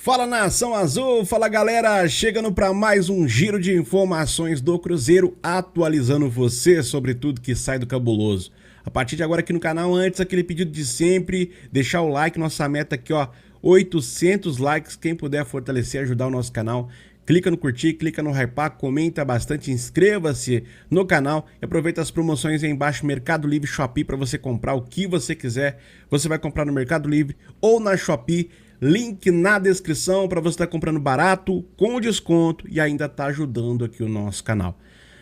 Fala Nação Azul, fala galera, chegando para mais um giro de informações do Cruzeiro, atualizando você sobre tudo que sai do cabuloso. A partir de agora aqui no canal, antes aquele pedido de sempre, deixar o like, nossa meta aqui ó, 800 likes, quem puder fortalecer, ajudar o nosso canal, clica no curtir, clica no hypar, comenta bastante, inscreva-se no canal e aproveita as promoções aí embaixo, Mercado Livre, Shopee, para você comprar o que você quiser, você vai comprar no Mercado Livre ou na Shopee. Link na descrição para você estar comprando barato, com desconto e ainda tá ajudando aqui o nosso canal.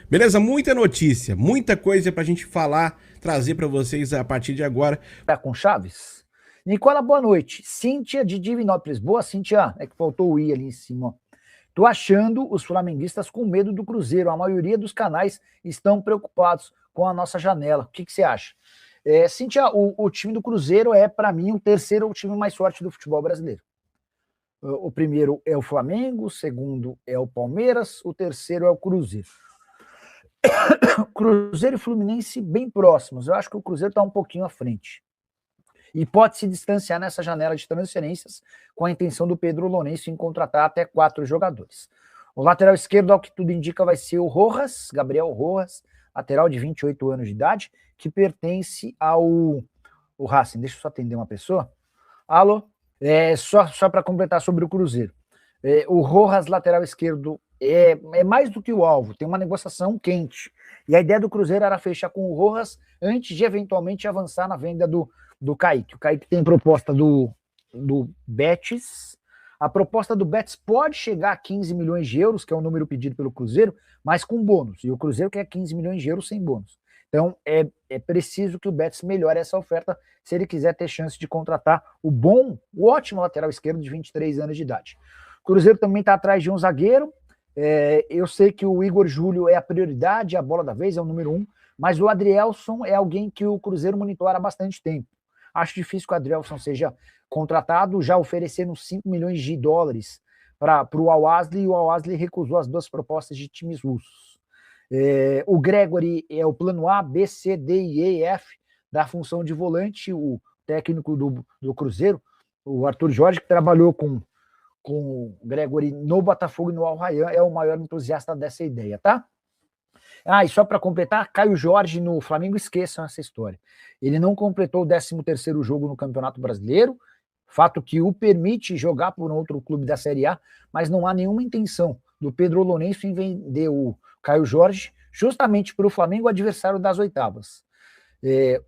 Beleza? Muita notícia, muita coisa pra gente falar, trazer para vocês a partir de agora. Tá com Chaves? Nicola, boa noite. Cíntia de Divinópolis. Boa, Cíntia. É que faltou o I ali em cima. Tô achando os flamenguistas com medo do Cruzeiro. A maioria dos canais estão preocupados com a nossa janela. O que você acha? Cíntia, o time do Cruzeiro é, para mim, o terceiro time mais forte do futebol brasileiro. O primeiro é o Flamengo, o segundo é o Palmeiras, o terceiro é o Cruzeiro. Cruzeiro e Fluminense bem próximos. Eu acho que o Cruzeiro está um pouquinho à frente. E pode se distanciar nessa janela de transferências com a intenção do Pedro Lourenço em contratar até 4 jogadores. O lateral esquerdo, ao que tudo indica, vai ser o Rojas, Gabriel Rojas, lateral de 28 anos de idade, que pertence ao Racing. Deixa eu só atender uma pessoa. Alô? Só para completar sobre o Cruzeiro. O Rojas, lateral esquerdo, é mais do que o alvo, tem uma negociação quente. E a ideia do Cruzeiro era fechar com o Rojas antes de eventualmente avançar na venda do Kaique. O Kaique tem proposta do Betis. A proposta do Betis pode chegar a 15 milhões de euros, que é o número pedido pelo Cruzeiro, mas com bônus. E o Cruzeiro quer 15 milhões de euros sem bônus. Então, é preciso que o Betis melhore essa oferta se ele quiser ter chance de contratar o ótimo lateral esquerdo de 23 anos de idade. O Cruzeiro também está atrás de um zagueiro. Eu sei que o Igor Júlio é a prioridade, a bola da vez, é o número 1, mas o Adrielson é alguém que o Cruzeiro monitora há bastante tempo. Acho difícil que o Adrielson seja contratado, já oferecendo 5 milhões de dólares para o Al-Ahly, e o Al-Ahly recusou as 2 propostas de times russos. O Gregory é o plano A, B, C, D e E, F da função de volante. O técnico do Cruzeiro, o Arthur Jorge, que trabalhou com o Gregory no Botafogo e no Al Rayyan, é o maior entusiasta dessa ideia, tá? E só para completar, Caio Jorge no Flamengo, esqueçam essa história. Ele não completou o 13º jogo no Campeonato Brasileiro, fato que o permite jogar por um outro clube da Série A, mas não há nenhuma intenção do Pedro Lourenço em vender o Caio Jorge justamente para o Flamengo, adversário das oitavas.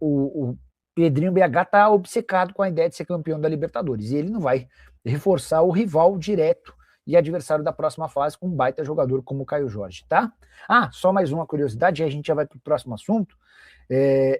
O Pedrinho BH está obcecado com a ideia de ser campeão da Libertadores, e ele não vai reforçar o rival direto e adversário da próxima fase com um baita jogador como o Caio Jorge, tá? Só mais uma curiosidade, e a gente já vai para o próximo assunto.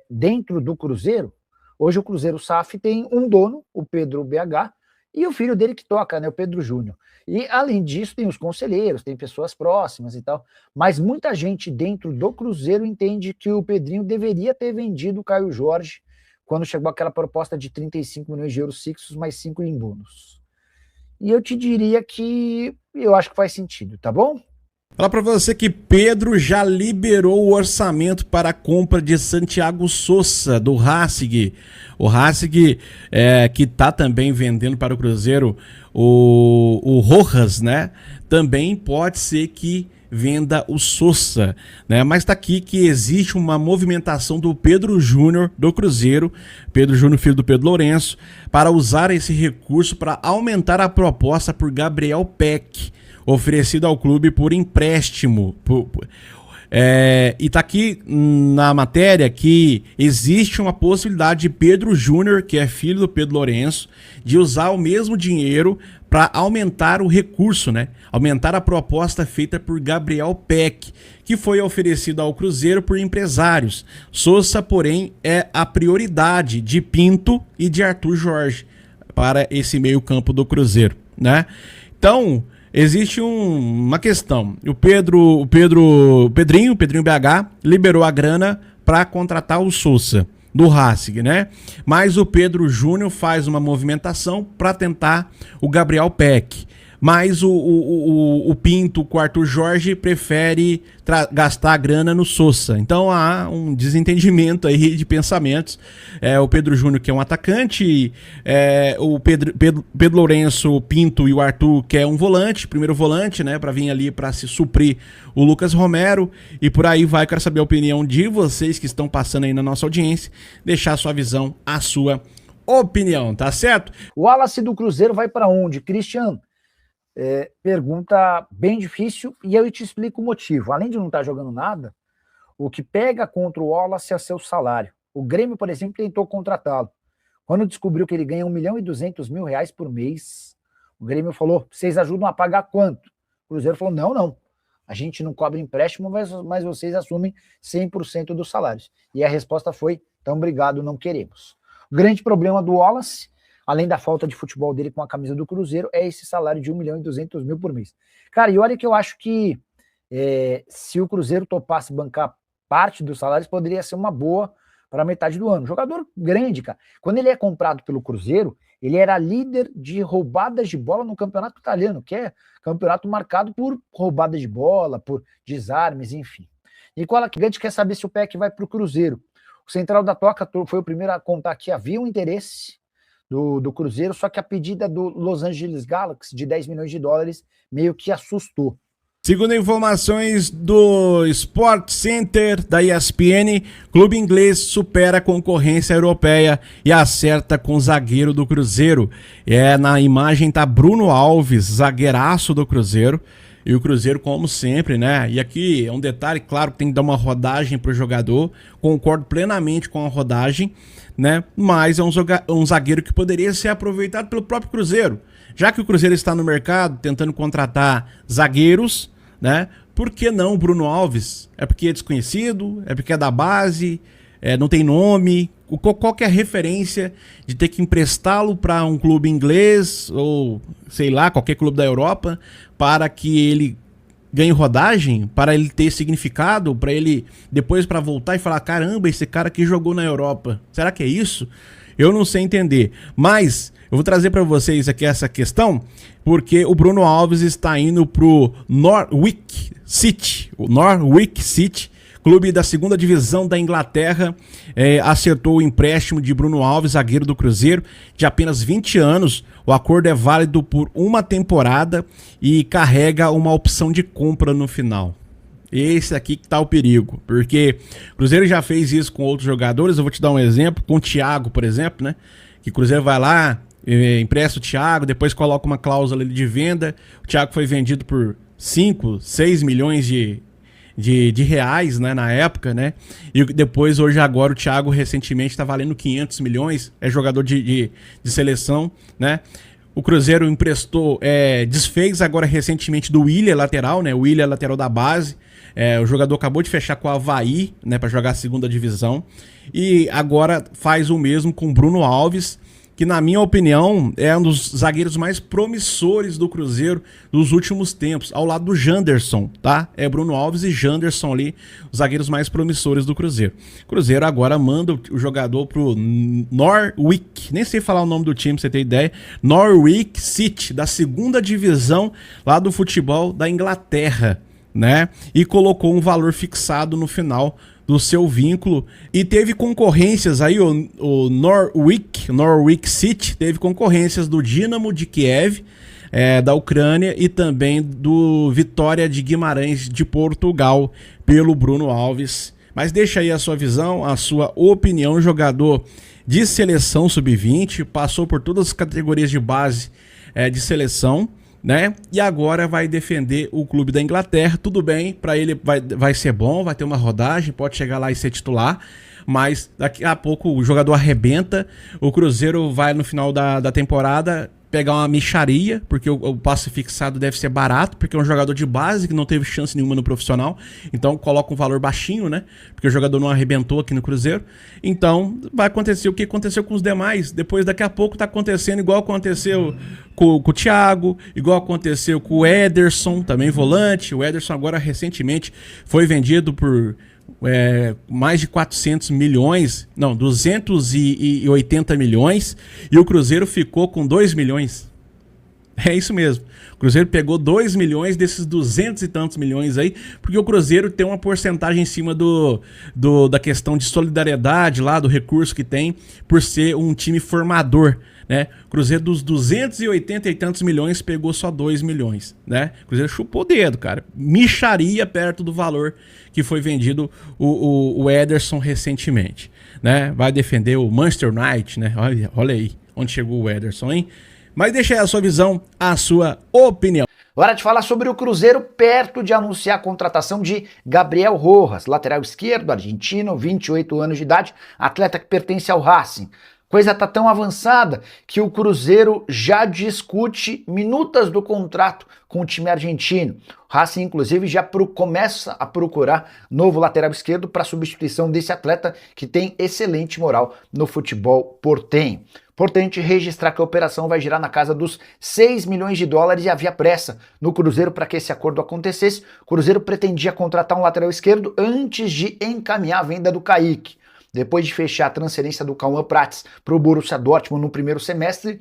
Dentro do Cruzeiro, hoje o Cruzeiro SAF tem um dono, o Pedro BH, e o filho dele que toca, né, o Pedro Júnior. E, além disso, tem os conselheiros, tem pessoas próximas e tal. Mas muita gente dentro do Cruzeiro entende que o Pedrinho deveria ter vendido o Caio Jorge quando chegou aquela proposta de 35 milhões de euros fixos, mais 5 em bônus. E eu te diria que eu acho que faz sentido, tá bom? Fala para você que Pedro já liberou o orçamento para a compra de Santiago Sousa, do Racing. O Racing que tá também vendendo para o Cruzeiro o Rojas, né? Também pode ser que venda o Sousa, né? Mas tá aqui que existe uma movimentação do Pedro Júnior do Cruzeiro, Pedro Júnior, filho do Pedro Lourenço, para usar esse recurso para aumentar a proposta por Gabriel Peck, oferecido ao clube por empréstimo. E tá aqui na matéria que existe uma possibilidade de Pedro Júnior, que é filho do Pedro Lourenço, de usar o mesmo dinheiro para aumentar o recurso, né? Aumentar a proposta feita por Gabriel Peck, que foi oferecido ao Cruzeiro por empresários. Sousa, porém, é a prioridade de Pinto e de Arthur Jorge para esse meio-campo do Cruzeiro, né? Então, existe uma questão. O Pedrinho BH liberou a grana para contratar o Sousa do Racing, né? Mas o Pedro Júnior faz uma movimentação para tentar o Gabriel Peck. mas o Pinto, o Arthur Jorge, prefere gastar a grana no Sousa. Então há um desentendimento aí de pensamentos. O Pedro Júnior, que é um atacante, o Pedro Lourenço, o Pinto e o Arthur, que é um volante, primeiro volante, né, para vir ali para se suprir o Lucas Romero, e por aí vai. Quero saber a opinião de vocês que estão passando aí na nossa audiência, deixar a sua visão, a sua opinião, tá certo? O Wallace do Cruzeiro vai para onde? Christian, pergunta bem difícil, e eu te explico o motivo. Além de não estar jogando nada, o que pega contra o Wallace é seu salário. O Grêmio, por exemplo, tentou contratá-lo. Quando descobriu que ele ganha R$1.200.000 por mês, o Grêmio falou: vocês ajudam a pagar quanto? O Cruzeiro falou: não, a gente não cobra empréstimo, mas vocês assumem 100% dos salários. E a resposta foi: então obrigado, não queremos. O grande problema do Wallace, além da falta de futebol dele com a camisa do Cruzeiro, é esse salário de R$1.200.000 por mês. Cara, e olha que eu acho que se o Cruzeiro topasse bancar parte dos salários, poderia ser uma boa para metade do ano. Jogador grande, cara. Quando ele é comprado pelo Cruzeiro, ele era líder de roubadas de bola no campeonato italiano, que é campeonato marcado por roubadas de bola, por desarmes, enfim. E qual a gigante quer saber se o PEC vai para o Cruzeiro? O Central da Toca foi o primeiro a contar que havia um interesse do Cruzeiro, só que a pedida do Los Angeles Galaxy de $10 milhões meio que assustou. Segundo informações do Sport Center da ESPN, clube inglês supera a concorrência europeia e acerta com o zagueiro do Cruzeiro. Na imagem tá Bruno Alves, zagueiraço do Cruzeiro. E o Cruzeiro, como sempre, né? E aqui é um detalhe, claro que tem que dar uma rodagem pro jogador. Concordo plenamente com a rodagem, né? Mas é um zagueiro que poderia ser aproveitado pelo próprio Cruzeiro. Já que o Cruzeiro está no mercado tentando contratar zagueiros, né? Por que não o Bruno Alves? É porque é desconhecido? É porque é da base? Não tem nome? Qual que é a referência de ter que emprestá-lo para um clube inglês ou, sei lá, qualquer clube da Europa para que ele ganhe rodagem, para ele ter significado, para ele depois para voltar e falar: caramba, esse cara aqui jogou na Europa. Será que é isso? Eu não sei entender, mas eu vou trazer para vocês aqui essa questão, porque o Bruno Alves está indo pro Norwich City. O Norwich City, clube da segunda divisão da Inglaterra, acertou o empréstimo de Bruno Alves, zagueiro do Cruzeiro, de apenas 20 anos. O acordo é válido por uma temporada e carrega uma opção de compra no final. Esse aqui que tá o perigo, porque o Cruzeiro já fez isso com outros jogadores. Eu vou te dar um exemplo, com o Thiago, por exemplo, né? Que o Cruzeiro vai lá, empresta o Thiago, depois coloca uma cláusula de venda. O Thiago foi vendido por 5, 6 milhões de reais, né, na época, né? E depois, hoje, agora, o Thiago recentemente está valendo 500 milhões, é jogador de seleção, né? O Cruzeiro emprestou, desfez agora recentemente do Willian, lateral, né? O Willian, lateral da base. O jogador acabou de fechar com o Avaí, né, para jogar a segunda divisão. E agora faz o mesmo com o Bruno Alves, que, na minha opinião, é um dos zagueiros mais promissores do Cruzeiro dos últimos tempos, ao lado do Janderson, tá? É Bruno Alves e Janderson ali, os zagueiros mais promissores do Cruzeiro. O Cruzeiro agora manda o jogador pro Norwich, nem sei falar o nome do time, pra você ter ideia, Norwich City, da segunda divisão lá do futebol da Inglaterra, né? E colocou um valor fixado no final do seu vínculo, e teve concorrências aí, o Norwich City teve concorrências do Dinamo de Kiev, da Ucrânia, e também do Vitória de Guimarães de Portugal, pelo Bruno Alves. Mas deixa aí a sua visão, a sua opinião. Jogador de seleção sub-20, passou por todas as categorias de base de seleção, né? E agora vai defender o clube da Inglaterra. Tudo bem, para ele vai ser bom, vai ter uma rodagem, pode chegar lá e ser titular, mas daqui a pouco o jogador arrebenta. O Cruzeiro vai no final da temporada pegar uma mixaria, porque o passe fixado deve ser barato, porque é um jogador de base que não teve chance nenhuma no profissional, então coloca um valor baixinho, né? Porque o jogador não arrebentou aqui no Cruzeiro. Então vai acontecer o que aconteceu com os demais. Depois, daqui a pouco, tá acontecendo igual aconteceu com o Thiago, igual aconteceu com o Ederson, também volante. O Ederson agora recentemente foi vendido por mais de 400 milhões, não, 280 milhões, e o Cruzeiro ficou com 2 milhões. É isso mesmo. O Cruzeiro pegou 2 milhões desses 200 e tantos milhões aí, porque o Cruzeiro tem uma porcentagem em cima da questão de solidariedade lá, do recurso que tem, por ser um time formador, né? O Cruzeiro dos 280 e tantos milhões pegou só 2 milhões, né? O Cruzeiro chupou o dedo, cara. Micharia perto do valor que foi vendido o Ederson recentemente, né? Vai defender o Manchester United, né? Olha aí onde chegou o Ederson, hein? Mas deixa aí a sua visão, a sua opinião. Hora de falar sobre o Cruzeiro perto de anunciar a contratação de Gabriel Rojas, lateral esquerdo, argentino, 28 anos de idade, atleta que pertence ao Racing. Coisa tá tão avançada que o Cruzeiro já discute minutas do contrato com o time argentino. O Racing, inclusive, já começa a procurar novo lateral esquerdo para substituição desse atleta que tem excelente moral no futebol portenho. Importante registrar que a operação vai girar na casa dos 6 milhões de dólares e havia pressa no Cruzeiro para que esse acordo acontecesse. O Cruzeiro pretendia contratar um lateral esquerdo antes de encaminhar a venda do Kaique. Depois de fechar a transferência do Cauã Prats para o Borussia Dortmund no primeiro semestre,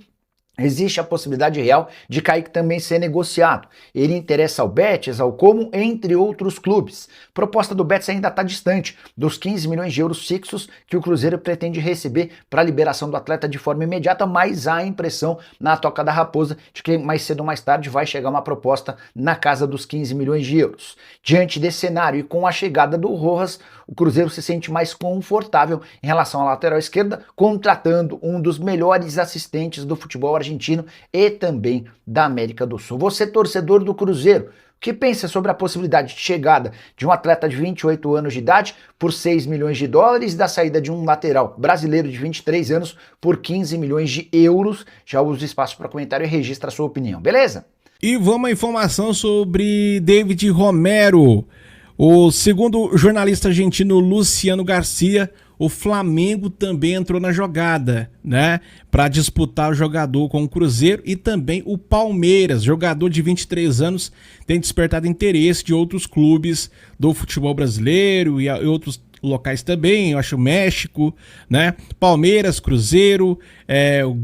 existe a possibilidade real de Kaique também ser negociado. Ele interessa ao Betis, ao Como, entre outros clubes. A proposta do Betis ainda está distante dos 15 milhões de euros fixos que o Cruzeiro pretende receber para a liberação do atleta de forma imediata, mas há a impressão na Toca da Raposa de que mais cedo ou mais tarde vai chegar uma proposta na casa dos 15 milhões de euros. Diante desse cenário e com a chegada do Rojas, o Cruzeiro se sente mais confortável em relação à lateral esquerda, contratando um dos melhores assistentes do futebol argentino e também da América do Sul. Você, torcedor do Cruzeiro, o que pensa sobre a possibilidade de chegada de um atleta de 28 anos de idade por 6 milhões de dólares e da saída de um lateral brasileiro de 23 anos por 15 milhões de euros? Já usa o espaço para comentário e registra a sua opinião, beleza? E vamos à informação sobre David Romero. Segundo o jornalista argentino Luciano Garcia, o Flamengo também entrou na jogada, né, para disputar o jogador com o Cruzeiro, e também o Palmeiras, jogador de 23 anos, tem despertado interesse de outros clubes do futebol brasileiro e outros locais também, eu acho México, né, Palmeiras, Cruzeiro, o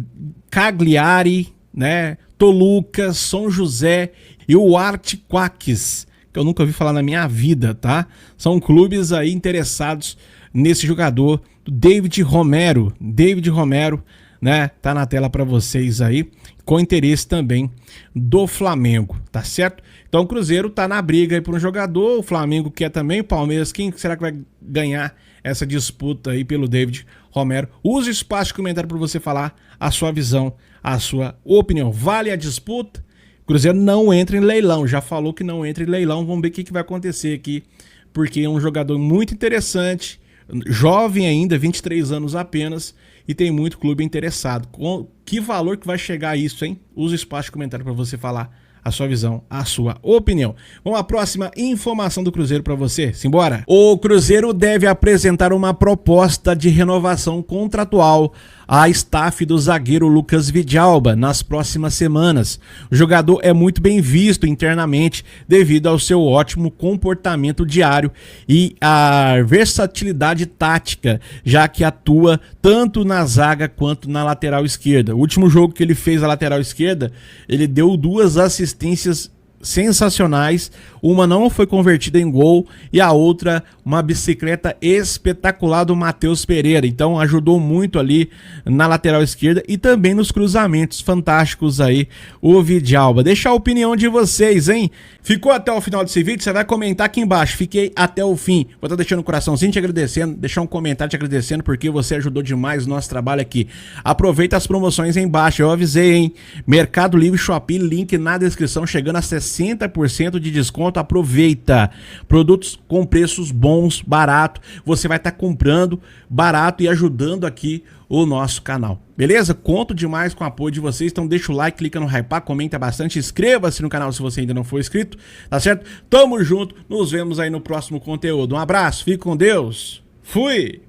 Cagliari, né, Toluca, São José e o Artiquaques, que eu nunca ouvi falar na minha vida, tá? São clubes aí interessados nesse jogador, David Romero. David Romero, né? Tá na tela para vocês aí, com interesse também do Flamengo, tá certo? Então o Cruzeiro tá na briga aí por um jogador, o Flamengo quer também, o Palmeiras, quem será que vai ganhar essa disputa aí pelo David Romero? Use o espaço de comentário para você falar a sua visão, a sua opinião. Vale a disputa? Cruzeiro não entra em leilão, já falou que não entra em leilão, vamos ver o que vai acontecer aqui, porque é um jogador muito interessante, jovem ainda, 23 anos apenas, e tem muito clube interessado. Com que valor que vai chegar isso, hein? Usa o espaço de comentário para você falar a sua visão, a sua opinião. Vamos à próxima informação do Cruzeiro para você. Simbora! O Cruzeiro deve apresentar uma proposta de renovação contratual à staff do zagueiro Lucas Vidalba nas próximas semanas. O jogador é muito bem visto internamente devido ao seu ótimo comportamento diário e à versatilidade tática, já que atua tanto na zaga quanto na lateral esquerda. O último jogo que ele fez a lateral esquerda, ele deu 2 assistências sensacionais, uma não foi convertida em gol e a outra uma bicicleta espetacular do Matheus Pereira, então ajudou muito ali na lateral esquerda e também nos cruzamentos fantásticos aí o Vidalba. Deixa a opinião de vocês, hein? Ficou até o final desse vídeo? Você vai comentar aqui embaixo, fiquei até o fim, vou estar deixando um coraçãozinho te agradecendo, deixar um comentário te agradecendo porque você ajudou demais o nosso trabalho aqui. Aproveita as promoções aí embaixo, eu avisei, hein? Mercado Livre, Shopee, link na descrição, chegando a 60% de desconto, aproveita. Produtos com preços bons, barato, você vai estar comprando barato e ajudando aqui o nosso canal, beleza? Conto demais com o apoio de vocês, então deixa o like, clica no hypar, comenta bastante, inscreva-se no canal se você ainda não for inscrito, tá certo? Tamo junto, nos vemos aí no próximo conteúdo. Um abraço, fique com Deus, fui!